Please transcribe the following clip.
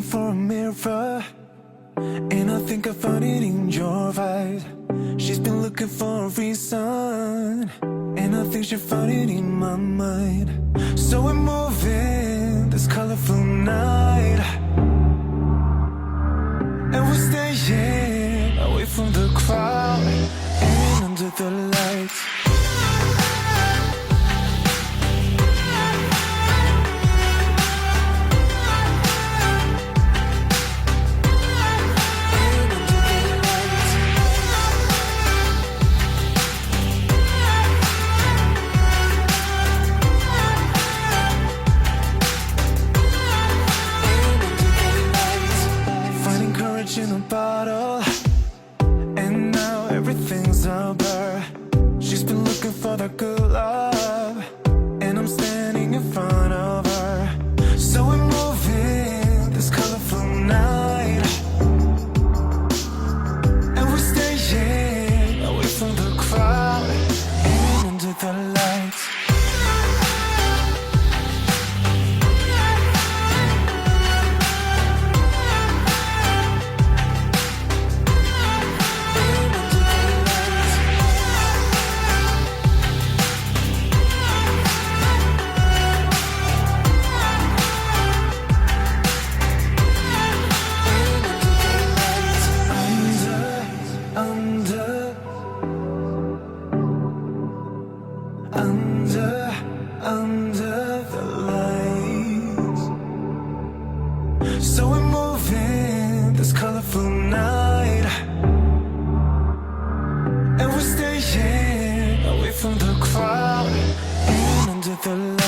for a mirror, and I think I found it in your eyes. She's been looking for a reason, and I think she found it in my mind. So we're moving this colorful night, and we're staying away from the crowd and under the lights. In a bottle, and now everything's a blur. She's been looking for that good love, and I'm standing in front of her. So we're moving this colorful night, and we're staying away from the crowd and under the lights. Under the lights. So we're moving this colorful night, and we're staying away from the crowd and under the lights.